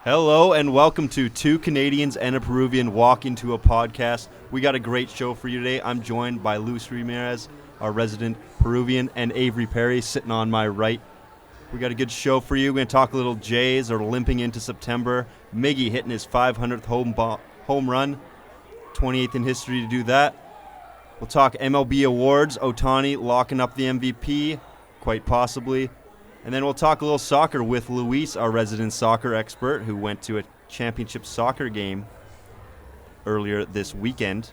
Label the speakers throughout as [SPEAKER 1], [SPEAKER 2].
[SPEAKER 1] Hello and welcome to Two Canadians and a Peruvian Walk Into a Podcast. We got a great show for you today. I'm joined by Ramirez, our resident Peruvian, and Avery Perri sitting on my right. We got a good show for you. We're going to talk a little Jays are limping into September. Miggy hitting his 500th home run, 28th in history to do that. We'll talk MLB awards. Ohtani locking up the MVP, quite possibly. And then we'll talk a little soccer with Luis, our resident soccer expert, who went to a championship soccer game earlier this weekend.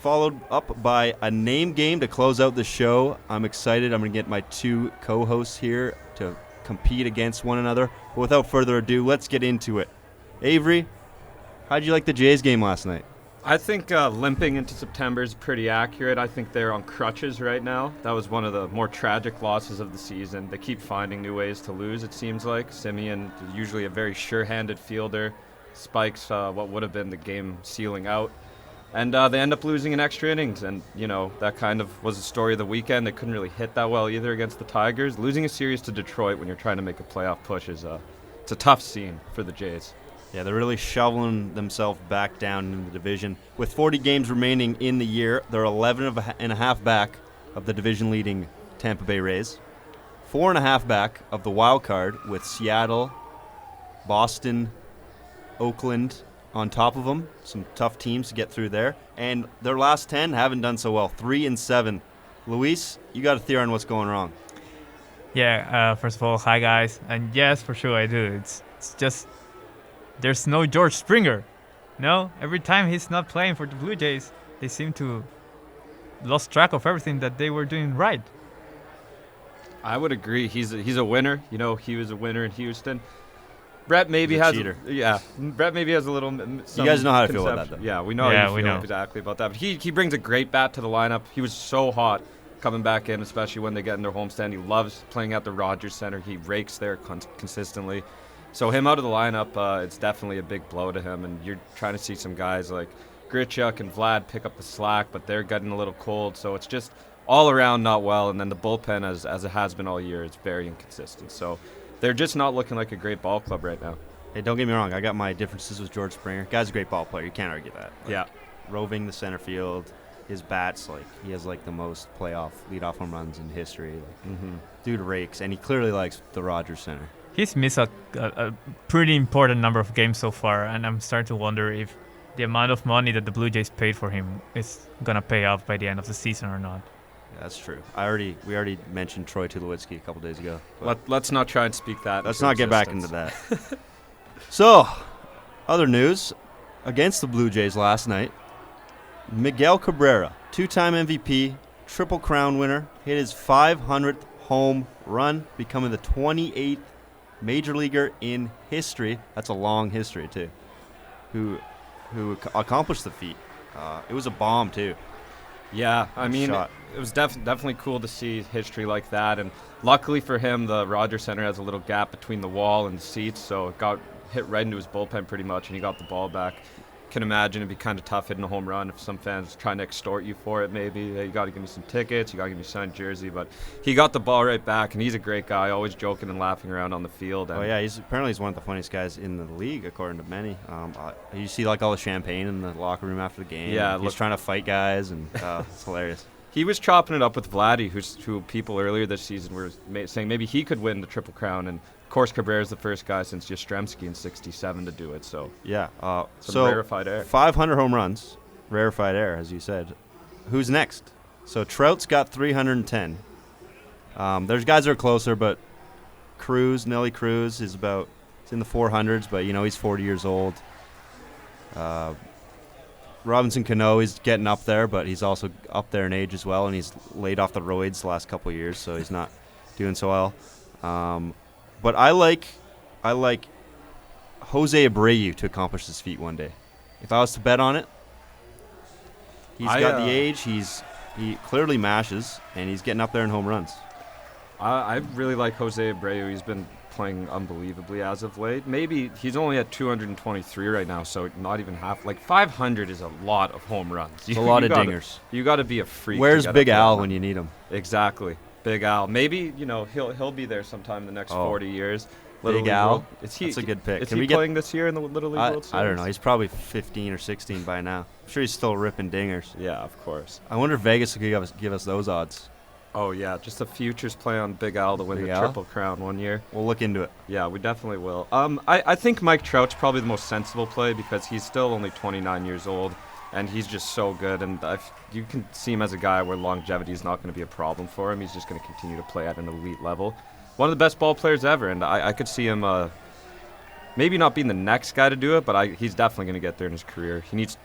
[SPEAKER 1] Followed up by a name game to close out the show. I'm excited. I'm going to get my two co-hosts here to compete against one another. But without further ado, let's get into it. Avery, how'd you like the Jays game last night?
[SPEAKER 2] I think limping into September is pretty accurate. I think they're on crutches right now. That was one of the more tragic losses of the season. They keep finding new ways to lose, it seems like. Simeon, usually a very sure-handed fielder, spikes what would have been the game sealing out. And they end up losing in extra innings. And, that kind of was the story of the weekend. They couldn't really hit that well either against the Tigers. Losing a series to Detroit when you're trying to make a playoff push is it's a tough scene for the Jays.
[SPEAKER 1] Yeah, they're really shoveling themselves back down in the division. With 40 games remaining in the year, they're 11 and a half back of the division-leading Tampa Bay Rays. 4.5 back of the wild card with Seattle, Boston, Oakland on top of them. Some tough teams to get through there. And their last 10 haven't done so well. 3-7. Luis, you got a theory on what's going wrong.
[SPEAKER 3] Yeah, first of all, hi guys. And yes, for sure I do. It's just... there's no George Springer. No, every time he's not playing for the Blue Jays, they seem to lost track of everything that they were doing right.
[SPEAKER 2] I would agree. He's a winner. He was a winner in Houston. Brett maybe
[SPEAKER 1] has cheater.
[SPEAKER 2] Brett maybe has a little.
[SPEAKER 1] You guys know how to feel about that, though.
[SPEAKER 2] Yeah, we know.
[SPEAKER 3] Yeah,
[SPEAKER 2] how
[SPEAKER 3] we know
[SPEAKER 2] exactly about that. But he brings a great bat to the lineup. He was so hot coming back in, especially when they get in their homestand. He loves playing at the Rogers Center. He rakes there consistently. So him out of the lineup, it's definitely a big blow to him. And you're trying to see some guys like Grichuk and Vlad pick up the slack, but they're getting a little cold. So it's just all around not well. And then the bullpen, as it has been all year, it's very inconsistent. So they're just not looking like a great ball club right now.
[SPEAKER 1] Hey, don't get me wrong. I got my differences with George Springer. Guy's a great ball player. You can't argue that.
[SPEAKER 2] Yeah.
[SPEAKER 1] Roving the center field. His bat's he has the most leadoff home runs in history. Dude rakes, and he clearly likes the Rogers Center.
[SPEAKER 3] He's missed a pretty important number of games so far, and I'm starting to wonder if the amount of money that the Blue Jays paid for him is going to pay off by the end of the season or not.
[SPEAKER 1] Yeah, that's true. We already mentioned Troy Tulowitzki a couple days ago.
[SPEAKER 2] Let's not try and speak that.
[SPEAKER 1] Let's not get back into that. So, other news. Against the Blue Jays last night, Miguel Cabrera, two-time MVP, Triple Crown winner, hit his 500th home run, becoming the 28th major leaguer in history. That's a long history, too. Who accomplished the feat. It was a bomb, too.
[SPEAKER 2] Yeah, I mean, it was definitely cool to see history like that. And luckily for him, the Rogers Center has a little gap between the wall and the seats, so it got hit right into his bullpen pretty much, and he got the ball back. Can imagine it'd be kind of tough hitting a home run if some fans trying to extort you for it. Maybe hey, you got to give me some tickets, you got to give me a signed jersey, but he got the ball right back, and he's a great guy, always joking and laughing around on the field. And
[SPEAKER 1] he's one of the funniest guys in the league, according to many. You see all the champagne in the locker room after the game.
[SPEAKER 2] Yeah,
[SPEAKER 1] he's trying to fight guys, and it's hilarious.
[SPEAKER 2] He was chopping it up with Vladdy, who people earlier this season were saying maybe he could win the Triple Crown, and of course Cabrera's the first guy since Yastrzemski in '67 to do it. So
[SPEAKER 1] yeah,
[SPEAKER 2] some rarefied air.
[SPEAKER 1] 500 home runs, rarefied air, as you said. Who's next? So Trout's got 310. There's guys that are closer, but Nelly Cruz is it's in the 400s, but he's 40 years old. Robinson Cano is getting up there, but he's also up there in age as well, and he's laid off the roids the last couple of years, so he's not doing so well. But I like Jose Abreu to accomplish this feat one day. If I was to bet on it, he's got the age, he clearly mashes, and he's getting up there in home runs.
[SPEAKER 2] I really like Jose Abreu. He's been playing unbelievably as of late. Maybe he's only at 223 right now, so not even half. 500 is a lot of home runs.
[SPEAKER 1] It's a lot of dingers.
[SPEAKER 2] You got to be a freak.
[SPEAKER 1] Where's Big Al when you need him?
[SPEAKER 2] Exactly. Big Al. Maybe, he'll be there sometime in the next 40 years. Little
[SPEAKER 1] Big
[SPEAKER 2] League
[SPEAKER 1] Al.
[SPEAKER 2] World.
[SPEAKER 1] That's a good pick.
[SPEAKER 2] Is
[SPEAKER 1] Can
[SPEAKER 2] he
[SPEAKER 1] we
[SPEAKER 2] playing this year in the Little League World Series?
[SPEAKER 1] I don't know. He's probably 15 or 16 by now. I'm sure he's still ripping dingers.
[SPEAKER 2] Yeah, of course.
[SPEAKER 1] I wonder if Vegas could give us those odds.
[SPEAKER 2] Oh, yeah, just a futures play on Big Al to win
[SPEAKER 1] Big
[SPEAKER 2] the
[SPEAKER 1] Al?
[SPEAKER 2] Triple Crown one year.
[SPEAKER 1] We'll look into it.
[SPEAKER 2] Yeah, we definitely will. I think Mike Trout's probably the most sensible play because he's still only 29 years old, and he's just so good. And you can see him as a guy where longevity is not going to be a problem for him. He's just going to continue to play at an elite level. One of the best ball players ever, and I could see him maybe not being the next guy to do it, but he's definitely going to get there in his career. He needs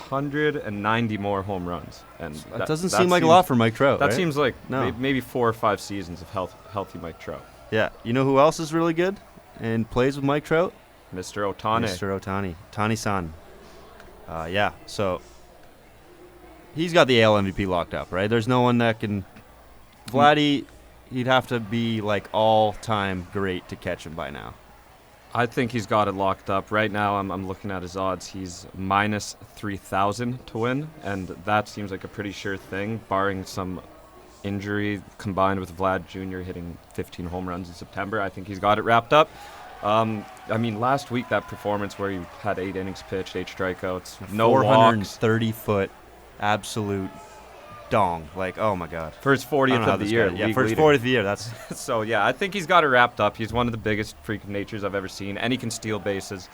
[SPEAKER 2] 190 more home runs, and
[SPEAKER 1] That doesn't seem like a lot for Mike Trout,
[SPEAKER 2] That
[SPEAKER 1] right?
[SPEAKER 2] seems like
[SPEAKER 1] No.
[SPEAKER 2] maybe 4 or 5 seasons of healthy Mike Trout.
[SPEAKER 1] Yeah. You know who else is really good and plays with Mike Trout?
[SPEAKER 2] Mr. Otani.
[SPEAKER 1] Mr. Otani. Tani-san. Yeah, so he's got the AL MVP locked up, right? There's no one that can... Vladdy, he'd have to be, like, all-time great to catch him by now.
[SPEAKER 2] I think he's got it locked up. Right now, I'm looking at his odds. He's minus 3,000 to win, and that seems like a pretty sure thing, barring some injury combined with Vlad Jr. hitting 15 home runs in September. I think he's got it wrapped up. I mean, last week, that performance where he had 8 innings pitched, 8 strikeouts, no walks.
[SPEAKER 1] 430-foot absolute dong. Like, oh, my God.
[SPEAKER 2] For his
[SPEAKER 1] I don't know
[SPEAKER 2] 40th
[SPEAKER 1] how
[SPEAKER 2] of the
[SPEAKER 1] this
[SPEAKER 2] year.
[SPEAKER 1] guy- Yeah,
[SPEAKER 2] league
[SPEAKER 1] for his
[SPEAKER 2] leader.
[SPEAKER 1] 40th year, that's...
[SPEAKER 2] So, yeah, I think he's got it wrapped up. He's one of the biggest freak of natures I've ever seen, and he can steal bases.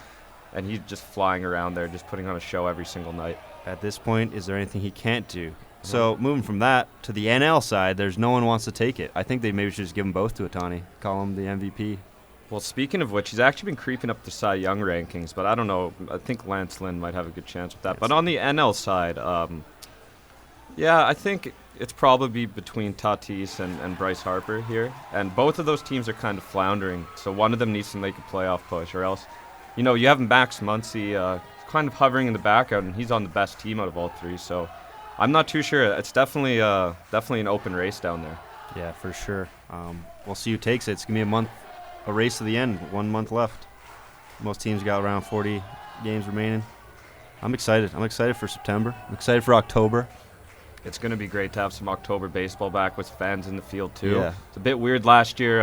[SPEAKER 2] And he's just flying around there, just putting on a show every single night.
[SPEAKER 1] At this point, is there anything he can't do? So, moving from that to the NL side, there's no one wants to take it. I think they maybe should just give them both to Otani. Call him the MVP.
[SPEAKER 2] Well, speaking of which, he's actually been creeping up the Cy Young rankings, but I don't know. I think Lance Lynn might have a good chance with that. But on the NL side, yeah, I think it's probably between Tatis and Bryce Harper here. And both of those teams are kind of floundering, so one of them needs to make a playoff push, or else, you have Max Muncy kind of hovering in the background, and he's on the best team out of all three. So I'm not too sure. It's definitely an open race down there.
[SPEAKER 1] Yeah, for sure. We'll see who takes it. It's going to be a race to the end. 1 month left. Most teams got around 40 games remaining. I'm excited. I'm excited for September. I'm excited for October.
[SPEAKER 2] It's going to be great to have some October baseball back with fans in the field, too.
[SPEAKER 1] Yeah.
[SPEAKER 2] It's a bit weird last year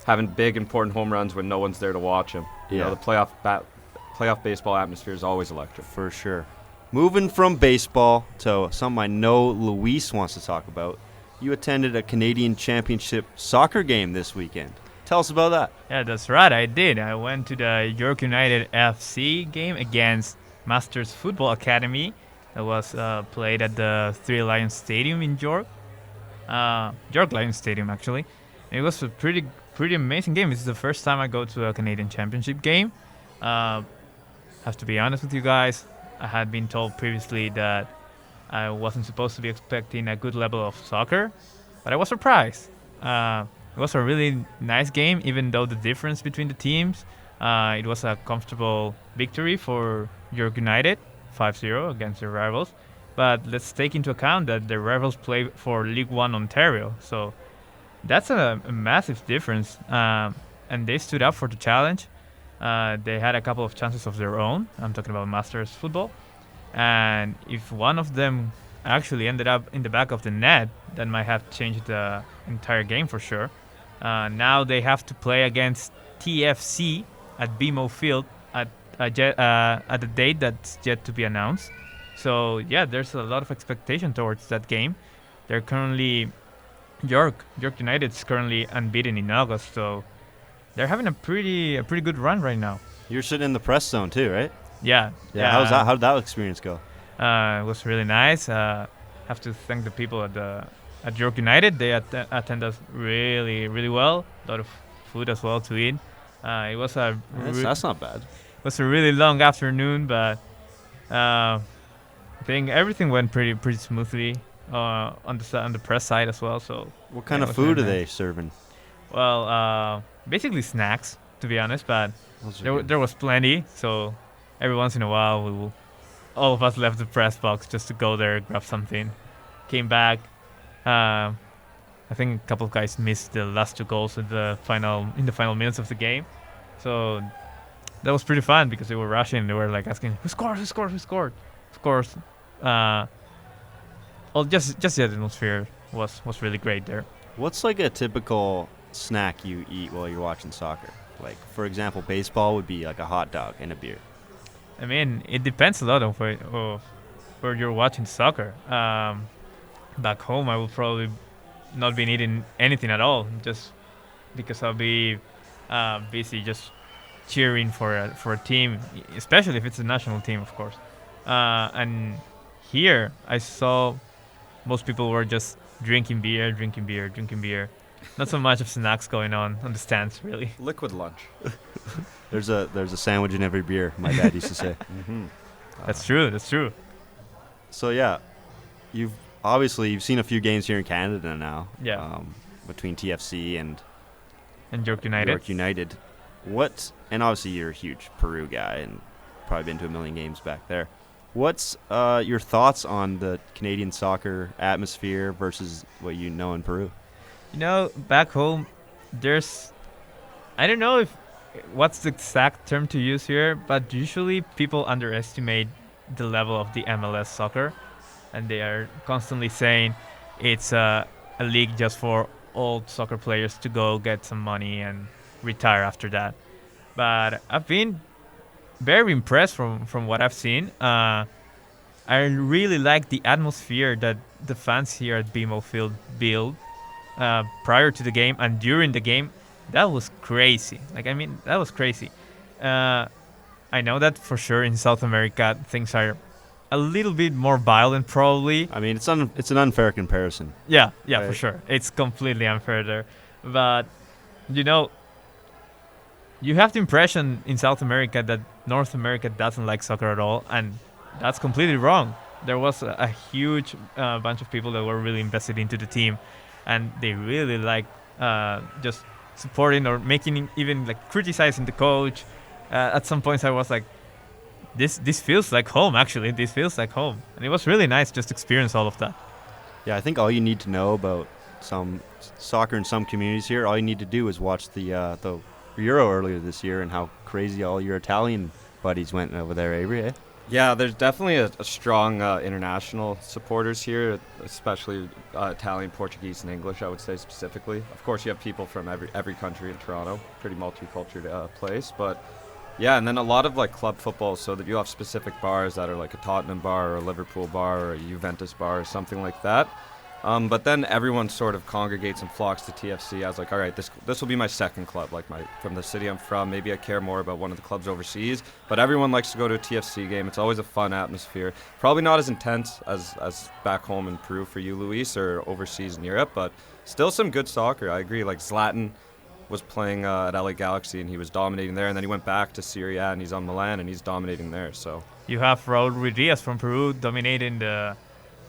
[SPEAKER 2] having big, important home runs when no one's there to watch them.
[SPEAKER 1] Yeah.
[SPEAKER 2] The playoff baseball atmosphere is always electric.
[SPEAKER 1] For sure. Moving from baseball to something I know Luis wants to talk about. You attended a Canadian Championship soccer game this weekend. Tell us about that.
[SPEAKER 3] Yeah, that's right. I did. I went to the York United FC game against Masters Football Academy. That was played at the Three Lions Stadium in York. York Lions Stadium, actually. It was a pretty amazing game. This is the first time I go to a Canadian Championship game. Have to be honest with you guys. I had been told previously that I wasn't supposed to be expecting a good level of soccer, but I was surprised. It was a really nice game, even though the difference between the teams. It was a comfortable victory for York United, 5-0 against their rivals. But let's take into account that their rivals play for League One Ontario, so that's a massive difference. And they stood up for the challenge. They had a couple of chances of their own. I'm talking about Masters Football. And if one of them actually ended up in the back of the net, that might have changed the entire game for sure. Now they have to play against TFC at BMO Field at a date that's yet to be announced. So yeah, there's a lot of expectation towards that game. They're currently York United's currently unbeaten in August, so they're having a pretty good run right now.
[SPEAKER 1] You're sitting in the press zone too, right?
[SPEAKER 3] Yeah.
[SPEAKER 1] How was that? How did that experience go?
[SPEAKER 3] It was really nice. Have to thank the people at York United. They attend us really well. A lot of food as well to eat. It was
[SPEAKER 1] That's not bad.
[SPEAKER 3] It was a really long afternoon, but I think everything went pretty smoothly on the press side as well. So
[SPEAKER 1] What kind
[SPEAKER 3] yeah,
[SPEAKER 1] of
[SPEAKER 3] it was
[SPEAKER 1] food are
[SPEAKER 3] really
[SPEAKER 1] they
[SPEAKER 3] nice.
[SPEAKER 1] serving?
[SPEAKER 3] Well, basically snacks, to be honest, but
[SPEAKER 1] Those are
[SPEAKER 3] there
[SPEAKER 1] good.
[SPEAKER 3] there was plenty. So every once in a while, all of us left the press box just to go there, grab something. Came back. I think a couple of guys missed the last 2 goals in the final minutes of the game. So that was pretty fun because they were rushing. They were like asking, "Who scored? Who scored? Who scored?" Of course, just the atmosphere was really great there.
[SPEAKER 1] What's like a typical snack you eat while you're watching soccer? Like, for example, baseball would be like a hot dog and a beer.
[SPEAKER 3] I mean, it depends a lot of where you're watching soccer. Back home, I will probably not be eating anything at all, just because I'll be busy just cheering for a team, especially if it's a national team, of course. And here, I saw most people were just drinking beer, drinking beer, drinking beer. Not so much of snacks going on the stands, really.
[SPEAKER 2] Liquid lunch.
[SPEAKER 1] There's a sandwich in every beer, my dad used to say.
[SPEAKER 2] Mm-hmm.
[SPEAKER 3] That's true. That's true.
[SPEAKER 1] So yeah, you've seen a few games here in Canada now.
[SPEAKER 3] Yeah.
[SPEAKER 1] Between TFC and
[SPEAKER 3] York United.
[SPEAKER 1] York United. And obviously you're a huge Peru guy and probably been to a million games back there. What's your thoughts on the Canadian soccer atmosphere versus what you know in Peru?
[SPEAKER 3] Back home, I don't know what's the exact term to use here, but usually people underestimate the level of the MLS soccer, and they are constantly saying it's a league just for old soccer players to go get some money and retire after that. But I've been very impressed from what I've seen. I really like the atmosphere that the fans here at BMO Field build prior to the game and during the game. That was crazy. That was crazy. I know that for sure in South America things are a little bit more violent, probably.
[SPEAKER 1] I mean, it's an unfair comparison.
[SPEAKER 3] Yeah,
[SPEAKER 1] right?
[SPEAKER 3] For sure. It's completely unfair there. But, you have the impression in South America that North America doesn't like soccer at all, and that's completely wrong. There was a huge bunch of people that were really invested into the team, and they really like just supporting or making, even like criticizing the coach. At some points I was like, this feels like home, actually. This feels like home. And it was really nice just to experience all of that.
[SPEAKER 1] Yeah, I think all you need to know about some soccer in some communities here, all you need to do is watch the Euro earlier this year and how crazy all your Italian buddies went over there, Avery, eh?
[SPEAKER 2] Yeah, there's definitely a strong international supporters here, especially Italian, Portuguese, and English, I would say specifically. Of course, you have people from every country in Toronto, pretty multicultural place, but yeah, and then a lot of like club football, so that you have specific bars that are like a Tottenham bar or a Liverpool bar or a Juventus bar or something like that. But then everyone sort of congregates and flocks to TFC as like, all right, this will be my second club, like from the city I'm from. Maybe I care more about one of the clubs overseas, but everyone likes to go to a TFC game. It's always a fun atmosphere. Probably not as intense as back home in Peru for you, Luis, or overseas in Europe, but still some good soccer. I agree. Like Zlatan was playing at LA Galaxy and he was dominating there, and then he went back to Serie A and he's on Milan and he's dominating there. So
[SPEAKER 3] you have Raul Ruiz from Peru dominating the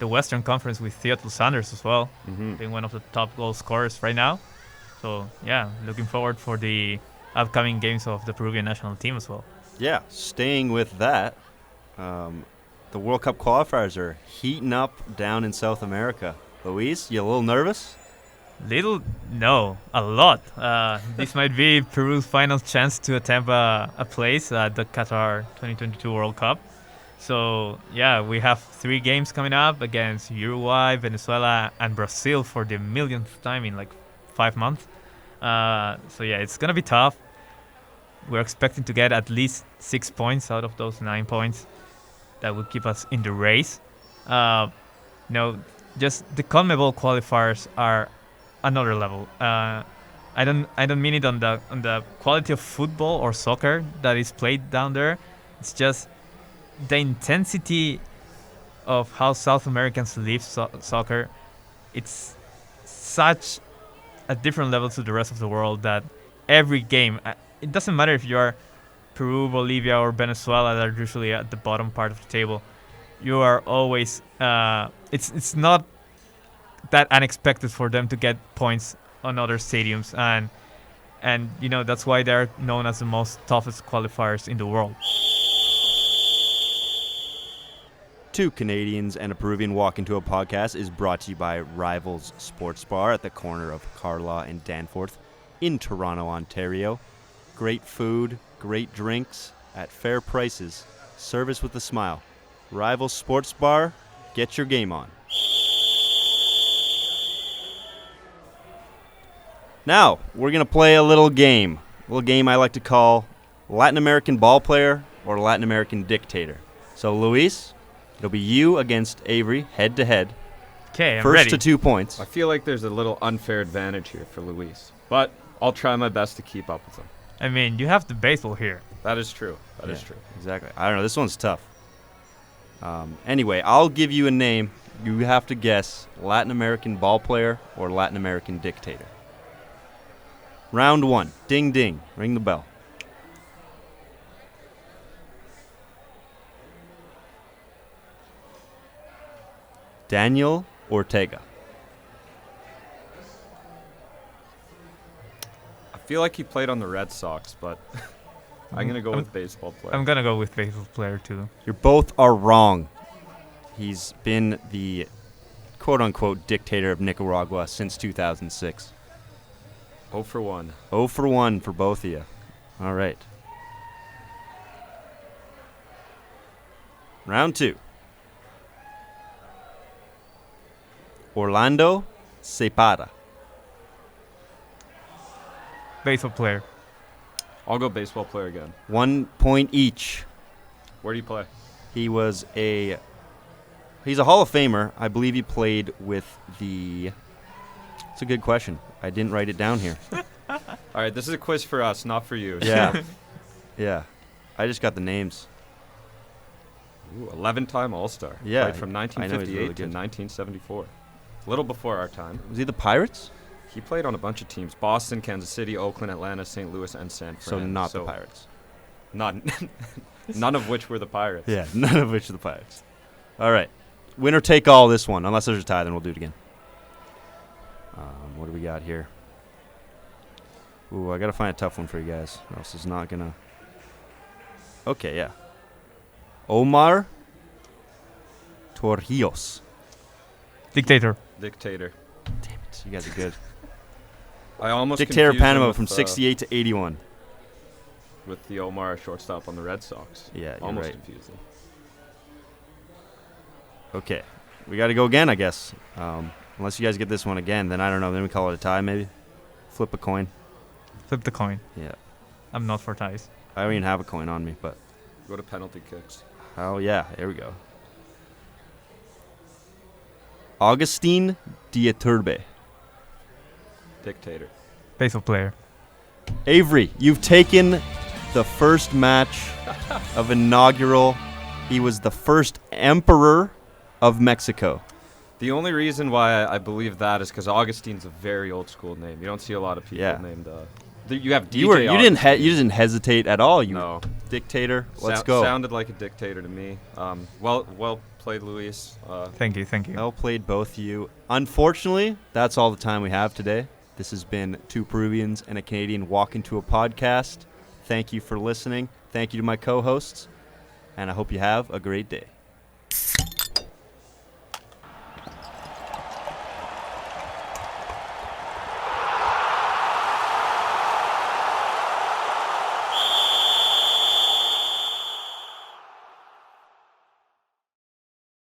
[SPEAKER 3] Western Conference with Theodore Sanders as well, being one of the top goal scorers right now. So, yeah, looking forward for the upcoming games of the Peruvian national team as well.
[SPEAKER 1] Yeah, staying with that, the World Cup qualifiers are heating up down in South America. Luis, you a little nervous?
[SPEAKER 3] No, a lot. This might be Peru's final chance to attempt a place at the Qatar 2022 World Cup. So, yeah, we have 3 games coming up against Uruguay, Venezuela, and Brazil for the millionth time in like 5 months. So, yeah, it's going to be tough. We're expecting to get at least 6 points out of those 9 points. That will keep us in the race. Just the CONMEBOL qualifiers are another level. I don't mean it on the quality of football or soccer that is played down there. It's just the intensity of how South Americans live soccer. It's such a different level to the rest of the world that every game, it doesn't matter if you are Peru, Bolivia, or Venezuela that are usually at the bottom part of the table. You are always it's not that unexpected for them to get points on other stadiums, and that's why they're known as the most toughest qualifiers in the world.
[SPEAKER 1] 2 Canadians and a Peruvian Walk Into a Podcast is brought to you by Rivals Sports Bar at the corner of Carlaw and Danforth in Toronto, Ontario. Great food, great drinks at fair prices. Service with a smile. Rivals Sports Bar, get your game on. Now, we're going to play a little game. A little game I like to call Latin American ball player or Latin American dictator. So, Luis, it'll be you against Avery, head to head.
[SPEAKER 3] Okay, I'm
[SPEAKER 1] First
[SPEAKER 3] ready.
[SPEAKER 1] to 2 points.
[SPEAKER 2] I feel like there's a little unfair advantage here for Luis, but I'll try my best to keep up with him.
[SPEAKER 3] I mean, you have the baseball here.
[SPEAKER 2] That is true. That is
[SPEAKER 1] Yeah,
[SPEAKER 2] true.
[SPEAKER 1] Exactly. I don't know. This one's tough. Anyway, I'll give you a name. You have to guess Latin American ball player or Latin American dictator. Round 1. Ding, ding. Ring the bell. Daniel Ortega.
[SPEAKER 2] I feel like he played on the Red Sox, but I'm going to go with baseball player.
[SPEAKER 3] I'm gonna go with baseball player too.
[SPEAKER 1] You both are wrong. He's been the quote-unquote dictator of Nicaragua since 2006.
[SPEAKER 2] 0 for 1.
[SPEAKER 1] 0 for 1 for both of you. All right. Round 2. Orlando Cepeda.
[SPEAKER 3] Baseball player.
[SPEAKER 2] I'll go baseball player again.
[SPEAKER 1] 1 point each.
[SPEAKER 2] Where do you play?
[SPEAKER 1] He's a Hall of Famer. I believe he played with the... It's a good question. I didn't write it down here.
[SPEAKER 2] All right, this is a quiz for us, not for you.
[SPEAKER 1] Yeah. Yeah. I just got the names.
[SPEAKER 2] Ooh, 11-time All-Star.
[SPEAKER 1] Yeah,
[SPEAKER 2] Played from
[SPEAKER 1] I know he's
[SPEAKER 2] 1958
[SPEAKER 1] really
[SPEAKER 2] to
[SPEAKER 1] good.
[SPEAKER 2] 1974. A little before our time.
[SPEAKER 1] Was he the Pirates?
[SPEAKER 2] He played on a bunch of teams: Boston, Kansas City, Oakland, Atlanta, St. Louis, and San Fran.
[SPEAKER 1] So not the Pirates.
[SPEAKER 2] None of which were the Pirates.
[SPEAKER 1] Yeah, none of which are the Pirates. All right. Winner take all this one. Unless there's a tie, then we'll do it again. What do we got here? Ooh, I got to find a tough one for you guys. Or else it's not going to... Okay, yeah. Omar Torrijos.
[SPEAKER 3] Dictator.
[SPEAKER 2] Dictator.
[SPEAKER 1] Damn it. You guys are good.
[SPEAKER 2] I almost
[SPEAKER 1] Dictator of
[SPEAKER 2] confused him
[SPEAKER 1] Panama
[SPEAKER 2] with,
[SPEAKER 1] from 68 to 81.
[SPEAKER 2] with the Omar shortstop on the Red Sox.
[SPEAKER 1] Yeah, you're
[SPEAKER 2] almost
[SPEAKER 1] right.
[SPEAKER 2] confused him.
[SPEAKER 1] Okay. We got to go again, I guess. Unless you guys get this one again, then I don't know. Then we call it a tie, maybe. Flip a coin.
[SPEAKER 3] Flip the coin.
[SPEAKER 1] Yeah.
[SPEAKER 3] I'm not for ties.
[SPEAKER 1] I don't even have a coin on me, but...
[SPEAKER 2] Go to penalty kicks.
[SPEAKER 1] Oh, yeah. There we go. Augustine Diaturbe.
[SPEAKER 2] Dictator.
[SPEAKER 3] Baseball player.
[SPEAKER 1] Avery, you've taken the first match of inaugural. He was the first emperor of Mexico.
[SPEAKER 2] The only reason why I believe that is because Augustine's a very old school name. You don't see a lot of people
[SPEAKER 1] Yeah.
[SPEAKER 2] named. You have DJ.
[SPEAKER 1] You didn't hesitate at all. You
[SPEAKER 2] No.
[SPEAKER 1] dictator. Let's go.
[SPEAKER 2] Sounded like a dictator to me. Well played, Luis.
[SPEAKER 3] Thank you.
[SPEAKER 1] Well played, both of you. Unfortunately, that's all the time we have today. This has been two Peruvians and a Canadian walk into a podcast. Thank you for listening. Thank you to my co-hosts, and I hope you have a great day.